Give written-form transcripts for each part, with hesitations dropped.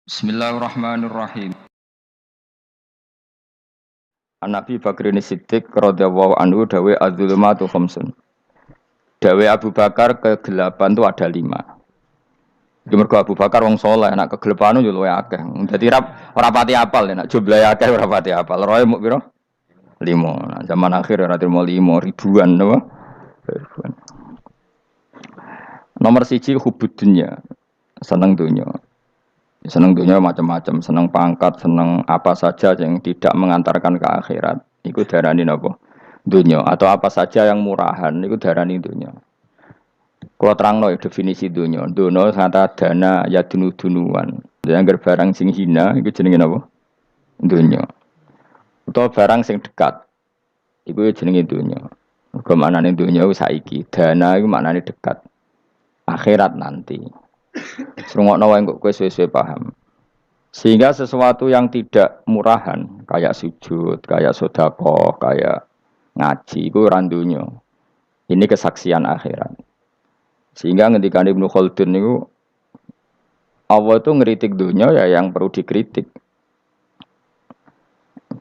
Bismillahirrahmanirrahim. An Nabi Bakrin Siddiq radhiyallahu anhu dawe adzulumatu khamsun. Dawe Abu Bakar kegelapan itu ada 5. Iki mergo Abu Bakar wong saleh, nek kegelapan yo luwih akeh. Dadi ora pati apal nek jumlahe akeh ora pati apal. Roe muk pira? 5. Nah, zaman akhir ora trimo 5 ribuan napa? Ribuan. Nomor 1 hubud dunya. Seneng dunya. Seneng dunia macam-macam, seneng pangkat, seneng apa saja yang tidak mengantarkan ke akhirat. Iku darani napa? Dunia atau apa saja yang murahan iku darani dunia. Kalau terangno definisi dunia. Dunia kata dana ya dunuan. Yang barang sing hina iku jenenge napa? Dunia. Atau barang sing dekat. Iku jenenge dunia. Mergo maknane dunia wis saiki. Dana iku maknane dekat. Akhirat nanti. Serungokno wae kok kowe suwe-suwe paham. Sehingga sesuatu yang tidak murahan, kayak sujud, kayak sedekah, kayak ngaji, itu randunya. Ini kesaksian akhirat. Sehingga ketika Ibnu Khaldun itu, Allah itu ngeritik dunia ya yang perlu dikritik.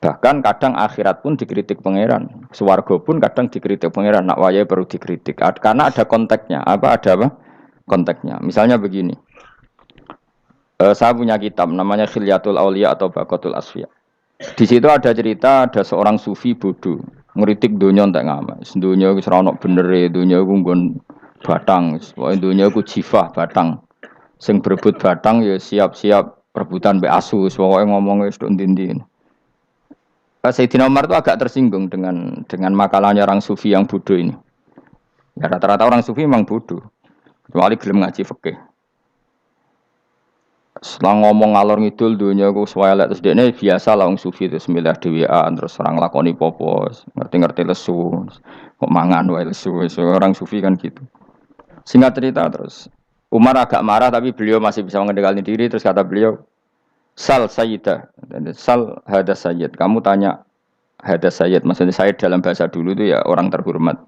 Bahkan kadang akhirat pun dikritik pangeran. Swarga pun kadang dikritik pangeran. Nak waya perlu dikritik. Karena ada konteksnya. Ada apa? Konteksnya. Misalnya begini. Saya punya kitab namanya Khilyatul Auliya atau Baqatul Asfiya. Di situ ada cerita ada seorang sufi bodoh ngeritik dunia entek ngamas. Dunia wis ora ono benere, dunia ku nggon batang, pokoke dunia ku jifah batang. Sing berebut batang ya siap-siap rebutan mbek asu, pokoke ngomong wis tok ndi-ndi. Sayyidina Umar itu agak tersinggung dengan makalahnya orang sufi yang bodoh ini. Ya rata-rata orang sufi memang bodoh. Kecuali gelem ngaji fikih. Setelah ngomong ngalor ngidul dunia ku swelek terus dekne biasa lah wong sufi terus milih dhewean terus orang lakoni popo, ngerti-ngerti lesu. Kok mangan wae lesu. Orang sufi kan gitu. Singkat cerita terus Umar agak marah tapi beliau masih bisa mengendalikan diri terus kata beliau, "Sal sayyidah." Sal hada sayyid. Kamu tanya hada sayyid, maksudnya sayyid dalam bahasa dulu itu ya orang terhormat.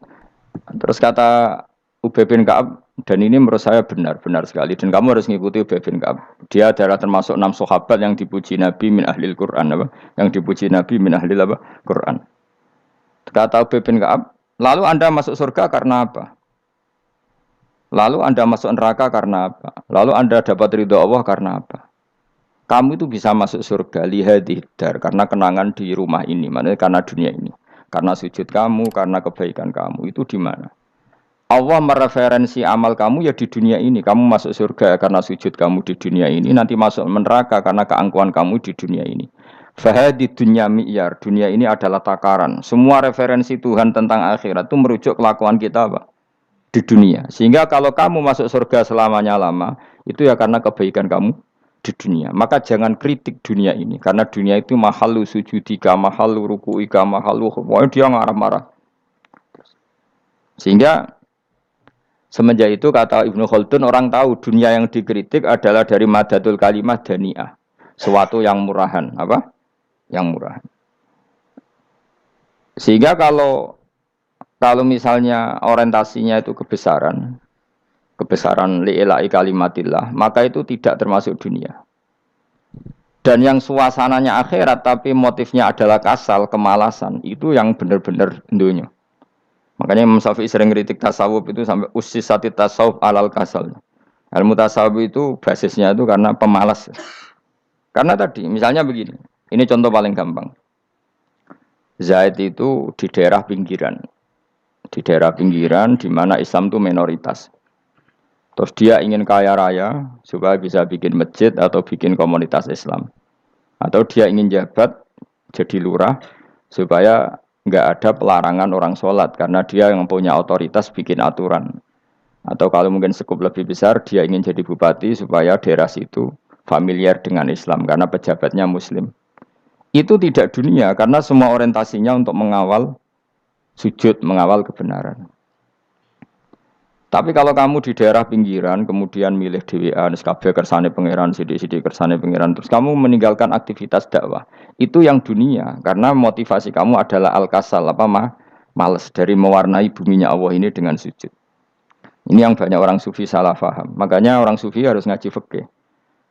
Terus kata Ubay bin Ka'ab, dan ini menurut saya benar sekali dan kamu harus mengikuti Ubay bin Ka'ab. Dia adalah termasuk 6 sahabat yang dipuji Nabi min ahlil Quran apa? Yang dipuji Nabi min ahlil apa? Quran. Kata Ubay bin Ka'ab, lalu Anda masuk surga karena apa? Lalu Anda masuk neraka karena apa? Lalu Anda dapat ridho Allah karena apa? Kamu itu bisa masuk surga lihadidar karena kenangan di rumah ini, maksudnya karena dunia ini. Karena sujud kamu, karena kebaikan kamu. Itu di mana? Allah mereferensi amal kamu ya di dunia ini. Kamu masuk surga karena sujud kamu di dunia ini. Nanti masuk neraka karena keangkuhan kamu di dunia ini. Fahadi dunya mi'yar. Dunia ini adalah takaran. Semua referensi Tuhan tentang akhirat itu merujuk kelakuan kita apa? Di dunia. Sehingga kalau kamu masuk surga selamanya lama, itu ya karena kebaikan kamu di dunia. Maka jangan kritik dunia ini. Karena dunia itu mahalu sujudika, mahalu ruku'ika, mahalu. Pokoknya dia marah-marah. Sehingga semenjak itu kata Ibnu Khaldun orang tahu dunia yang dikritik adalah dari madatul kalimah dani'ah. Suatu yang murahan. Apa? Yang murahan. Sehingga kalau misalnya orientasinya itu kebesaran li'ilai kalimatillah, maka itu tidak termasuk dunia. Dan yang suasananya akhirat tapi motifnya adalah kasal, kemalasan, itu yang benar-benar dunia. Makanya Imam Syafi'i sering kritik tasawuf itu sampai ussisati tasawuf alal kasal. Ilmu tasawuf itu basisnya itu karena pemalas. Karena tadi misalnya begini, ini contoh paling gampang. Zaid itu di daerah pinggiran. Di daerah pinggiran di mana Islam itu minoritas. Terus dia ingin kaya raya supaya bisa bikin masjid atau bikin komunitas Islam. Atau dia ingin jabat jadi lurah supaya enggak ada pelarangan orang sholat karena dia yang punya otoritas bikin aturan. Atau kalau mungkin skup lebih besar dia ingin jadi bupati supaya daerah situ familiar dengan Islam karena pejabatnya muslim. Itu tidak dunia karena semua orientasinya untuk mengawal sujud, mengawal kebenaran. Tapi kalau kamu di daerah pinggiran, kemudian milih DWA, SKB, kersane pangeran, CD kersane pangeran, terus kamu meninggalkan aktivitas dakwah, itu yang dunia, karena motivasi kamu adalah al-kasal, males dari mewarnai buminya Allah ini dengan sujud. Ini yang banyak orang sufi salah faham. Makanya orang sufi harus ngaji fikih.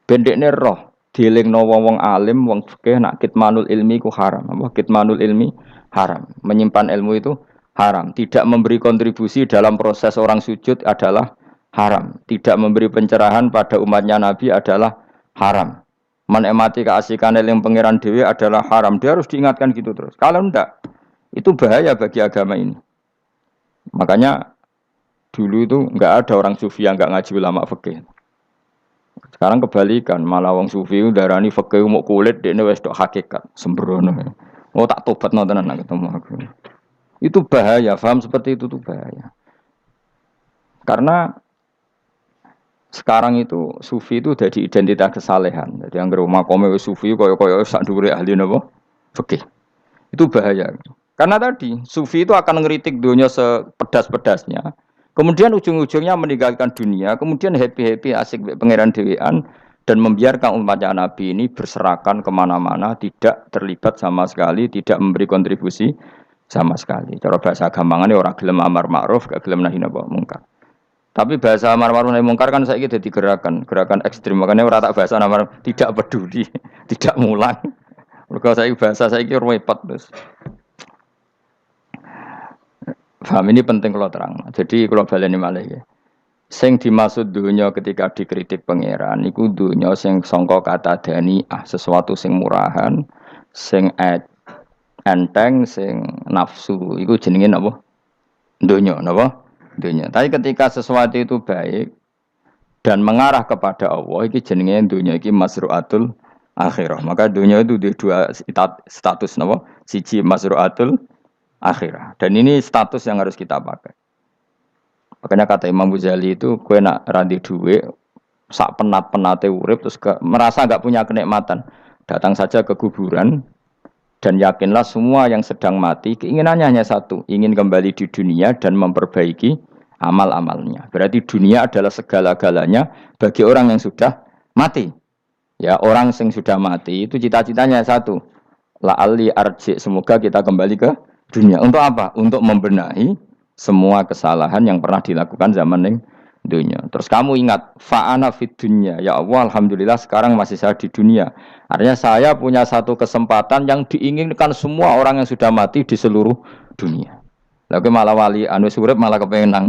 Bendekne roh, dielingno wong alim, wong fikih nak kitmanul ilmi ku haram. Apa kitmanul ilmi haram. Menyimpan ilmu itu haram. Tidak memberi kontribusi dalam proses orang sujud adalah haram. Tidak memberi pencerahan pada umatnya Nabi adalah haram. Menikmati keasikan yang pangeran dewi adalah haram. Dia harus diingatkan gitu terus. Kalau enggak, itu bahaya bagi agama ini. Makanya dulu itu enggak ada orang sufi yang enggak ngaji ulama fikih. Sekarang kebalikan, malah wong sufi darani fikih mau kulit dekne wis tok hakikat, sembrono. Oh tak tobat tenan nak ketemu aku. Itu bahaya, paham seperti itu tuh bahaya. Karena sekarang itu sufi itu jadi identitas kesalehan. Jadi yang rumah kome sufi koyo sak dhuwure ahli napa? Fikih. Itu bahaya. Karena tadi sufi itu akan ngeritik dunia sepedas-pedasnya. Kemudian ujung-ujungnya meninggalkan dunia, kemudian happy-happy asik pangeran dewean dan membiarkan umatnya Nabi ini berserakan kemana-mana, tidak terlibat sama sekali, tidak memberi kontribusi sama sekali. Cara bahasa gampangannya orang gelem amar ma'ruf, gak gelem nahi mungkar. Tapi bahasa amar ma'ruf nahi mungkar kan saiki dadi gerakan ekstrem. Makanya ora tak bahasa amar tidak peduli, tidak mulang. Mergo saiki bahasa saiki repot terus. Paham ini penting kalau terang. Jadi kalau baleni malih ya. Sing dimaksud dunya ketika dikritik pangeran iku dunya sing sangka kata dani'ah, sesuatu sing murahan, sing enteng, sing nafsu. Iku jenenge napa? Dunya napa? Dunya. Tapi ketika sesuatu itu baik dan mengarah kepada Allah, iki jenenge dunya iki masru'atul akhirah. Maka dunya itu di dua status napa? Siji masru'atul akhirah. Dan ini status yang harus kita pakai. Makanya kata Imam Ghazali itu, kowe nak randi duwe sak penat-penate urip terus merasa enggak punya kenikmatan, datang saja ke kuburan dan yakinlah semua yang sedang mati keinginannya hanya satu, ingin kembali di dunia dan memperbaiki amal-amalnya. Berarti dunia adalah segala-galanya bagi orang yang sudah mati. Ya, orang yang sudah mati itu cita-citanya satu. La'alli arji, semoga kita kembali ke dunia. Untuk apa? Untuk membenahi semua kesalahan yang pernah dilakukan zaman ning dunia. Terus kamu ingat, fa'ana fid dunya. Ya Allah, alhamdulillah sekarang masih saya di dunia. Artinya saya punya satu kesempatan yang diinginkan semua orang yang sudah mati di seluruh dunia. Lalu malah wali anu urip malah kepengen nang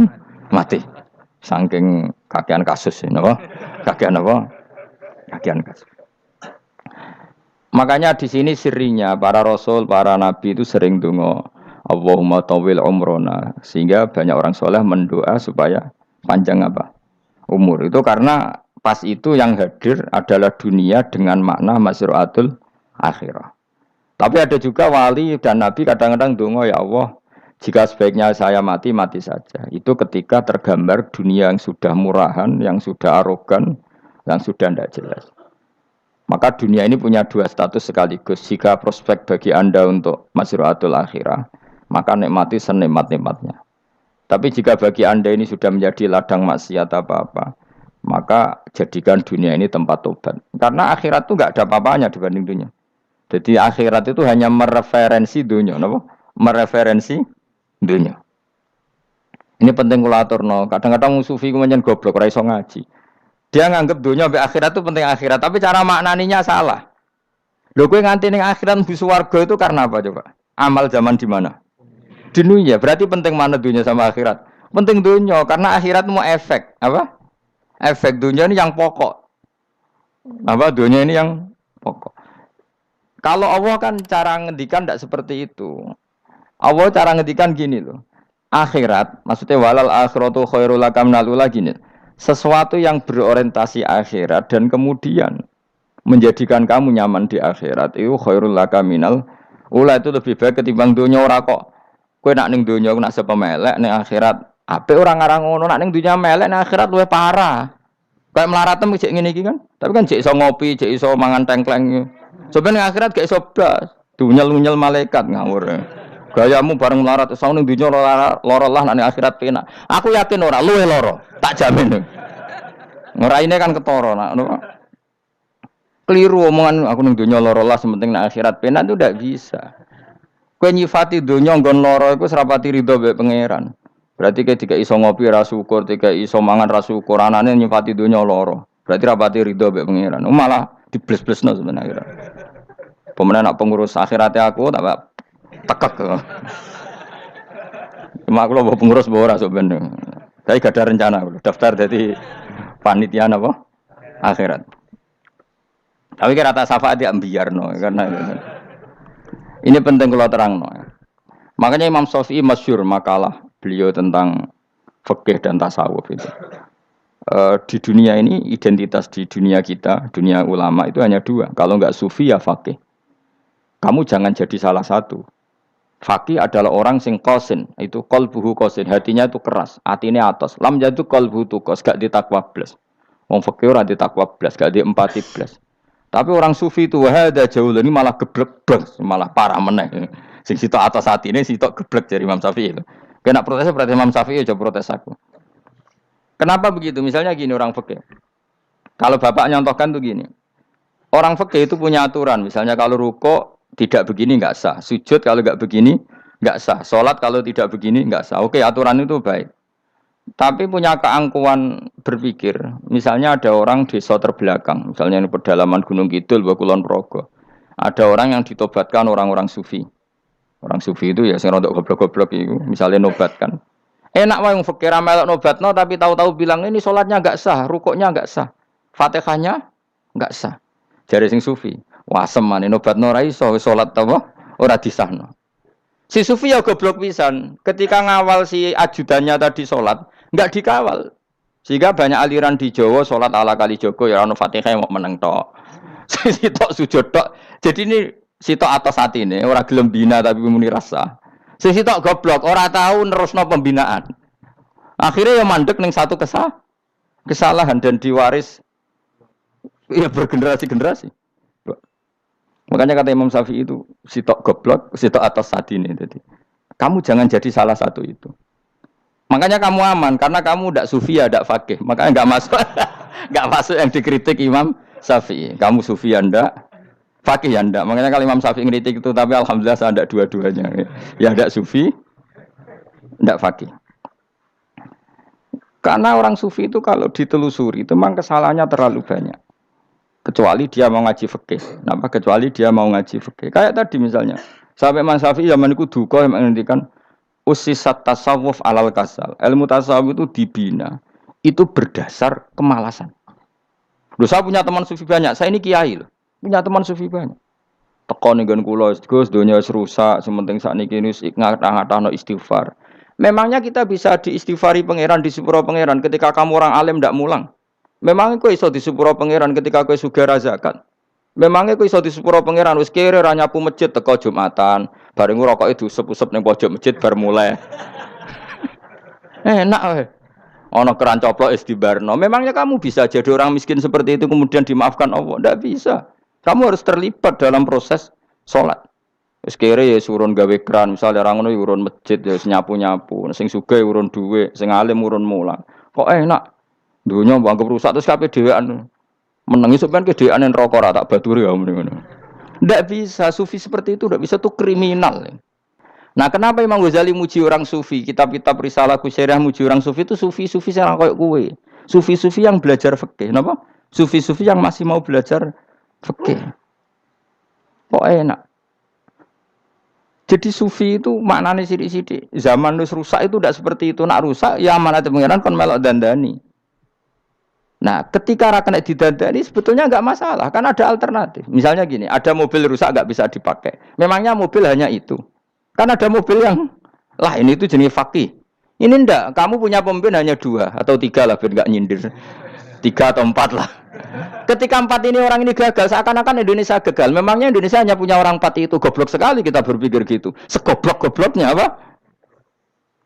mati. Saking kakean kasus napa? Kakean apa? Kakean kasus. Makanya di sini sirinya para rasul, para nabi itu sering donga Allahumma tawil umrona, sehingga banyak orang soleh mendoa supaya panjang apa? Umur. Itu karena pas itu yang hadir adalah dunia dengan makna masru'atul akhirah. Tapi ada juga wali dan nabi kadang-kadang donga, ya Allah, jika sebaiknya saya mati, mati saja. Itu ketika tergambar dunia yang sudah murahan, yang sudah arogan, yang sudah tidak jelas. Maka dunia ini punya dua status sekaligus. Jika prospek bagi Anda untuk masru'atul akhirah, maka nikmati senikmat-nikmatnya. Tapi jika bagi Anda ini sudah menjadi ladang maksiat apa-apa, maka jadikan dunia ini tempat tobat. Karena akhirat itu enggak ada apa-apanya dibanding dunia. Jadi akhirat itu hanya mereferensi dunia, apa? Mereferensi dunia. Ini penting kula aturno. Kadang-kadang sufi ku menyen goblok ora iso ngaji. Dia nganggep dunia sampai akhirat itu penting akhirat, tapi cara maknaninya salah. Lho kowe nganti ning akhirat mlebu swarga itu karena apa coba? Amal zaman di mana? Di dunia. Berarti penting mana dunia sama akhirat? Penting dunia karena akhirat mau efek, apa? Efek dunia ini yang pokok. Apa dunia ini yang pokok. Kalau Allah kan cara ngendikan tidak seperti itu. Allah cara ngendikan gini loh. Akhirat, maksudnya walal akhiratu khairul laka minal ula gini. Sesuatu yang berorientasi akhirat dan kemudian menjadikan kamu nyaman di akhirat itu khairul laka minal ula, itu lebih baik ketimbang dunia. Ora kok kowe nak ning dunia nak sepemelek ning akhirat apik ora ngarang ngono, nak ning dunia melek ning akhirat luwih parah. Kayak mlaratem cek ngene iki kan. Tapi kan cek iso ngopi, cek iso mangan tengkleng. Sebenarnya akhirat gak iso blas. Dunyel-nyel malaikat ngawur. Gayamu bareng melarat iso ning dunia lara lah ning akhirat penak. Aku yakin ora luwih lara, tak jamin. Ngeraine kan ketara nak keliru omongan aku ning dunia lara lah sementing ning akhirat penak itu ndak bisa. Kowe nyifati donya nggon lara iku serapati ridho mbek pangeran. Berarti ketika iso ngopi ra syukur, ketika iso mangan ra syukur, anane nyifati donya lara. Berarti rapati ridho mbek pangeran. Malah Dibles-blesno sebenarnya. Pemenang nak pengurus akhiratnya aku tak tekek. Cuma aku loh pengurus ora sebenarnya. Tapi gak ada rencana daftar jadi panitia apa? Akhirat. Tapi kira rata syafaat ya biarno karena ini penting kalau terang no. Makanya Imam Syafi'i masyhur makalah beliau tentang fikih dan tasawuf itu. Di dunia ini identitas di dunia kita, dunia ulama itu hanya dua. Kalau enggak sufi ya fakih. Kamu jangan jadi salah satu. Fakih adalah orang sing kosin, itu qalbuhu kosin, hatinya itu keras, hatinya atas. Lam jadu qalbuhu tukos, gak ditakwa blas. Wong fakih ora ditakwa blas, gak diempati blas. Tapi orang sufi itu wahada jauh ini malah geblek blas, malah parah meneh. Sing sitok atas hatine sitok geblek dari Imam Syafi'i itu. Kena protesnya berarti Imam Syafi'i aja protes aku. Kenapa begitu? Misalnya gini orang fakih. Kalau bapak nyontohkan tuh gini. Orang fakih itu punya aturan, misalnya kalau ruko tidak begini nggak sah, sujud kalau nggak begini nggak sah, sholat kalau tidak begini nggak sah. Oke, aturan itu baik. Tapi punya keangkuhan berpikir, misalnya ada orang desa terbelakang, misalnya di pedalaman Gunung Kidul, Kulon Progo. Ada orang yang ditobatkan orang-orang sufi. Orang sufi itu ya sing rodok goblok-goblok itu, misalnya nobatkan. Enak wae wong fakir melok nobatno tapi tahu-tahu bilang ini sholatnya nggak sah, rukuknya nggak sah, Fatihahnya nggak sah. Jare sing sufi. Wah semane nobatno ora iso salat apa ora disahno. Si sufi ya goblok pisan. Ketika ngawal si ajudannya tadi salat, enggak dikawal. Sehingga banyak aliran di Jawa salat ala Kalijogo ya ono Fatihah mau meneng tok. Sitok sujud tok. Jadi ini sitok atas atine ora gelem bina tapi muni rasa. Sitok goblok ora tahu nerusno pembinaan. Akhirnya ya mandek ning satu kesalahan dan diwaris ya bergenerasi-generasi. Makanya kata Imam Syafi'i itu sitok goblok, sitok atas hati ini. Jadi kamu jangan jadi salah satu itu. Makanya kamu aman karena kamu tidak sufi ya, tidak fakih. Makanya nggak masuk, nggak masuk yang dikritik Imam Syafi'i. Kamu sufi ya ndak, fakih ya ndak. Makanya kalau Imam Syafi'i ngeritik itu, tapi alhamdulillah saya tidak dua-duanya. Ya tidak sufi, tidak fakih. Karena orang sufi itu kalau ditelusuri itu memang kesalahannya terlalu banyak. Kecuali dia mau ngaji fikih. Kenapa? Kecuali dia mau ngaji fikih. Kayak tadi misalnya, sampai Imam Syafi'i zaman itu duka yang menghentikan usisat tasawuf alal kasal. Ilmu tasawuf itu dibina. Itu berdasar kemalasan. Loh, saya punya teman sufi banyak. Saya ini kiai loh. Punya teman sufi banyak. Tekon dengan kula, Gus, dunia rusak. Sementing saat ini ngatah-ngatah istighfar. Memangnya kita bisa diistighfari pangeran di sepuro pangeran ketika kamu orang alim tidak mulang? Memangnya kau iso di sepuro pangeran ketika kau sugih zakat? Memangnya kau iso di sepuro pangeran wis kere ra nyapu masjid teko Jumatan, bareng rokok itu usep-usep ning pojok masjid bar mulai. Enak weh. Ana keran coplok istibarno. Memangnya kamu bisa jadi orang miskin seperti itu kemudian dimaafkan Allah? Tidak bisa. Kamu harus terlibat dalam proses sholat. Wis kere ya urun gawe keran, misalnya orang ngono urun masjid ya nyapu-nyapu, sing sugih urun duwe, sing alim urun mulang. Kok enak? Dunia anggap rusak terus kabeh dhewean. Menengi sampean ke dhewean neraka ra tak baturi ya ngono. Ndak bisa, sufi seperti itu ndak bisa, tuh kriminal. Nah, kenapa Imam Ghazali muji orang sufi? Kitab-kitab Risalah Kusairiyah muji orang sufi itu sufi-sufi sing koyo kowe. Sufi-sufi yang belajar fikih, napa? Sufi-sufi yang masih mau belajar fikih. Kok enak? Jadi sufi itu maknanya sidik-sidik. Zaman wis rusak itu ndak seperti itu. Nak rusak ya amanat pengiran kon melok dandani. Nah, ketika rakyat didandani sebetulnya nggak masalah, kan ada alternatif. Misalnya gini, ada mobil rusak nggak bisa dipakai. Memangnya mobil hanya itu? Kan ada mobil yang lah ini itu jenis fakih. Ini ndak, kamu punya pemimpin hanya 2 atau 3 lah, biar nggak nyindir. 3 atau 4 lah. Ketika 4 ini orang ini gagal, seakan-akan Indonesia gagal. Memangnya Indonesia hanya punya orang 4 itu, goblok sekali kita berpikir gitu. Segoblok-gobloknya apa?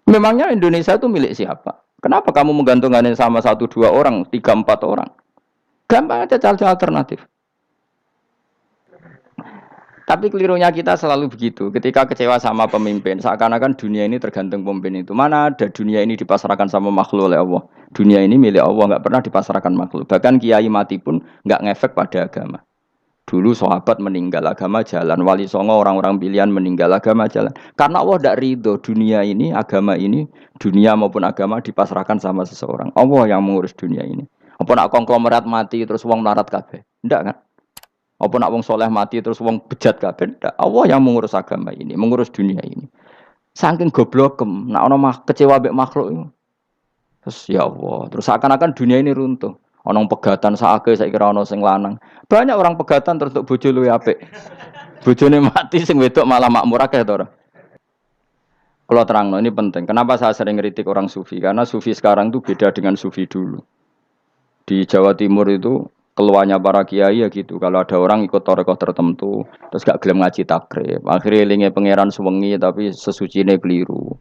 Memangnya Indonesia itu milik siapa? Kenapa kamu menggantungkannya sama 1-2 orang, 3-4 orang? Gampang aja cari alternatif. Tapi kelirunya kita selalu begitu. Ketika kecewa sama pemimpin, seakan-akan dunia ini tergantung pemimpin itu. Mana ada dunia ini dipasrahkan sama makhluk oleh Allah. Dunia ini milik Allah, nggak pernah dipasrahkan makhluk. Bahkan kiai mati pun nggak ngefek pada agama. Dulu sahabat meninggal agama jalan, wali songo orang-orang pilihan meninggal agama jalan. Karena Allah tidak ridho dunia ini, agama ini, dunia maupun agama dipasrahkan sama seseorang. Allah yang mengurus dunia ini. Apa nak konglomerat mati terus wong melarat kabeh? Tidak kan? Apa nak wong soleh mati terus wong bejat kabeh? Ndak. Allah yang mengurus agama ini, mengurus dunia ini. Saking goblokem, nak ono kecewa mbek makhluk itu. Terus ya Allah, terus seakan-akan dunia ini runtuh. Ono pegatan saake saiki kira ono sing lanang. Banyak orang pegatan terus untuk bojo luwih apik. Bojone mati sing wedok malah makmur akeh to ora. Kalau terang, ini penting. Kenapa saya sering kritik orang sufi? Karena sufi sekarang itu beda dengan sufi dulu. Di Jawa Timur itu keluarnya para kiai ya gitu. Kalau ada orang ikut torekoh tertentu, terus gak gelem ngaji takrib. Akhirnya linge pangeran suwengi tapi sesucine keliru.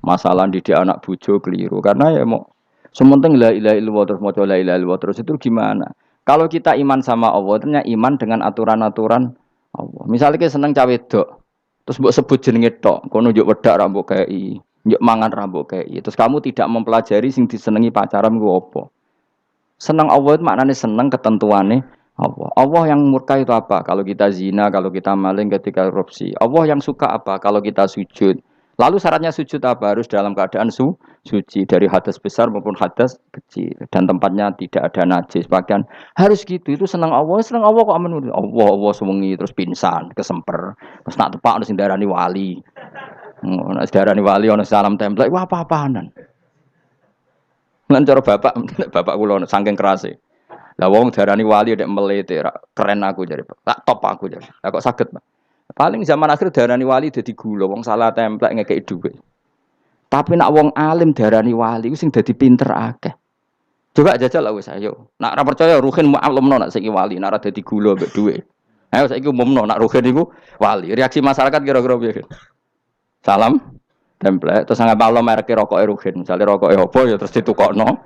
Masalah didik anak bojo keliru. Karena ya mau sementing la ilaha illallah terus maca la ilaha illallah terus itu gimana? Kalau kita iman sama Allah, ternyata iman dengan aturan-aturan Allah. Misalnya kita seneng cawe wedok, terus mbok sebut jenenge tok, kono njuk wedak ra mbok kei, njuk mangan ra mbok kei. Terus kamu tidak mempelajari sing disenengi pacaran ku apa? Senang Allah itu maknanya senang ketentuannya Allah. Allah yang murka itu apa? Kalau kita zina, kalau kita maling, ketika korupsi. Allah yang suka apa? Kalau kita sujud. Lalu syaratnya sujud apa? Harus dalam keadaan suci dari hadas besar maupun hadas kecil dan tempatnya tidak ada najis. Bahkan harus gitu. Itu senang Allah kok menurut Allah sewengi terus pingsan, kesemper. Terus nak tepak harus darani wali. Nak darani wali ono salam template. Wah apa-apaanan. Lan cara bapak kula saking kerase. Lah wong darani wali nek melete keren aku jare. Tak top aku jare. Lah kok saged, Pak. Paling zaman akhir darani wali dadi gula, wong salah templek ngekeki dhuwit. Tapi nak wong alim darani wali ku sing dadi pinter akeh. Coba jajal lah wis ayo. Nak ora percaya Ruhin mu'allimno nak saiki wali, nak ora dadi gula mbek dhuwit. Ayo saiki umumno nak Ruhin iku wali. Reaksi masyarakat kira-kira piye? Salam template terus nggak malu merek rokok Ruhin, misalnya rokok apa ya terus ditukokno.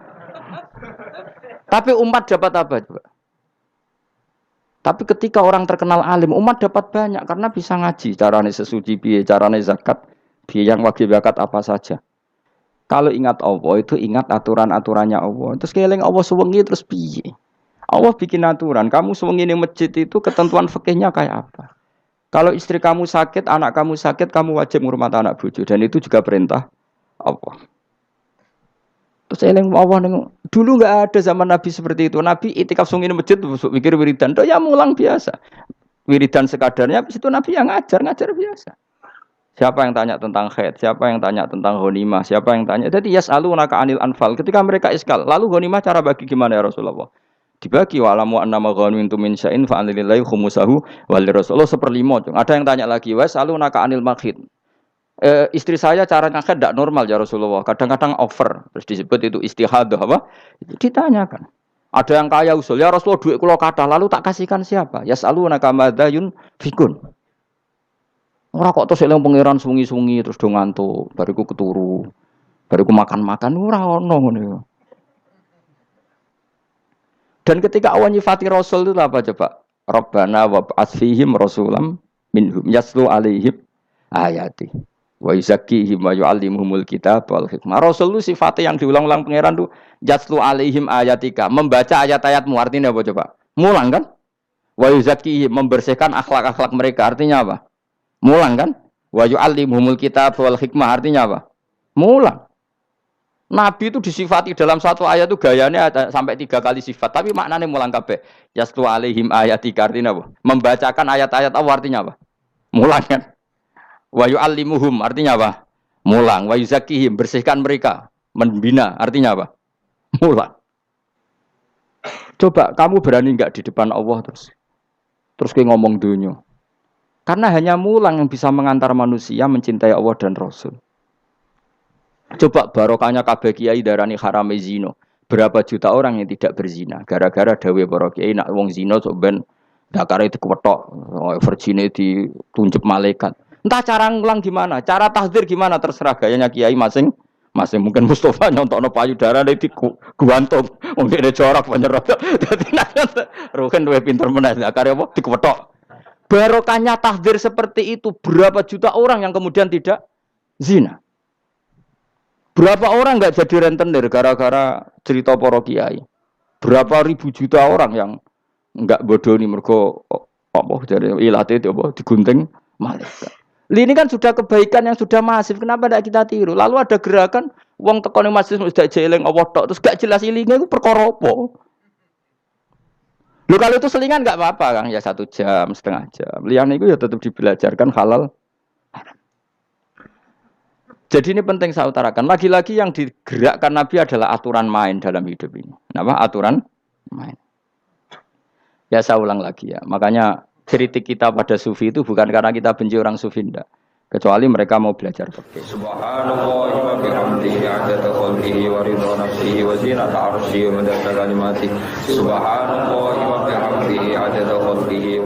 Tapi umat dapat apa juga? Tapi ketika orang terkenal alim, umat dapat banyak karena bisa ngaji, carane sesuci piye, carane zakat, piye yang wajib zakat apa saja. Kalau ingat Allah itu ingat aturan-aturannya Allah. Terus keling Allah suwengi terus piye? Allah bikin aturan, kamu suwengi ning masjid itu ketentuan fikihnya kayak apa? Kalau istri kamu sakit, anak kamu sakit, kamu wajib ngurmat anak bojo dan itu juga perintah Allah. Terus eling Allah dulu enggak ada zaman Nabi seperti itu. Nabi itikaf sungi di masjid mikir wiridan, ya mulang biasa. Wiridan sekadarnya habis itu Nabi yang ngajar biasa. Siapa yang tanya tentang haid, siapa yang tanya tentang ghanimah, siapa yang tanya. Jadi yas'alunaka 'anil anfal. Ketika mereka iskal, lalu ghanimah cara bagi gimana ya Rasulullah? Dibagi wa'lamu annama ghanimtum min syai'in fa anlillahi khumusahu wal rasulullah 1/5. Ada yang tanya lagi, was'alunaka 'anil makhid. Istri saya cara ngakad tidak normal ya Rasulullah. Kadang-kadang over. Terus disebut itu istihadah apa? Ditanyakan. Ada yang kaya usul ya Rasulullah duit kula kathah lalu tak kasihkan siapa? Yas'alunaka madzayun fikun. Ora kok terus eling pangeran sungi-sungi terus do ngantuk, bariku keturu. Bariku makan-makan ora ono ngono. Dan ketika Allah nyifati Rasul itu apa coba? Rabbana wab'ats fihim rasulam minhum yaslu alaihim ayati wa yuzakkihim wa yu'allimuhumul kitab wal hikmah. Rasul itu sifatnya yang diulang-ulang pangeran itu yaslu alaihim ayatika, membaca ayat-ayatmu artinya apa coba? Mulang kan? Wa yuzakkihim, membersihkan akhlak-akhlak mereka artinya apa? Mulang kan? Wa yu'allimuhumul kitab wal hikmah artinya apa? Mulang. Nabi itu disifati dalam satu ayat itu gayanya ada sampai 3 kali sifat, tapi maknanya mulang kabeh. Yaslu alaihim ayatika artinya apa? Membacakan ayat-ayat Allah artinya apa? Mulang kan? Wa yu'allimuhum artinya apa? Mulang. Wa yuzakkihim bersihkan mereka, membina artinya apa? Mulang. Coba kamu berani enggak di depan Allah terus kayak ngomong dunia? Karena hanya mulang yang bisa mengantar manusia mencintai Allah dan Rasul. Coba barokahnya kabeh kiai darani harame zina. Berapa juta orang yang tidak berzina gara-gara dawe para kiai nak wong zina sok ben dakare dikwetok, virgine ditunjuk malaikat. Entah cara ngulang gimana, cara tahdzir gimana terserah gayanya kiai masing-masing. Mungkin Mustafa nyontokno payudara di guantung, wong dene jorok penyerot. Dadi nek Ruhin luwih pinter meneh dakare apa dikwetok. Barokahnya tahdzir seperti itu berapa juta orang yang kemudian tidak zina. Berapa orang enggak jadi rentenir gara-gara cerita para kiai? Berapa ribu juta orang yang enggak bodoni mergo apa dari ilate itu apa digunting malaikat. Ini kan sudah kebaikan yang sudah masif. Kenapa tidak kita tiru? Lalu ada gerakan wong teko ning masjid sudah jeleng Allah tok terus gak jelas ilinge iku perkara apa? Lu kalau itu selingan nggak apa-apa Kang, ya 1 jam, setengah jam. Liane itu ya tetap dibelajarkan halal. Jadi ini penting saya utarakan. Lagi-lagi yang digerakkan Nabi adalah aturan main dalam hidup ini. Apa? Aturan main. Ya saya ulang lagi ya. Makanya kritik kita pada sufi itu bukan karena kita benci orang sufi, enggak. Kecuali mereka mau belajar fikih. Subhanallah wa bihamdihi 'adada khalqihi wa ridha nafsihi wa zinata 'arsyihi wa midada kalimatihi. Subhanallah wa bihamdihi 'adada khalqihi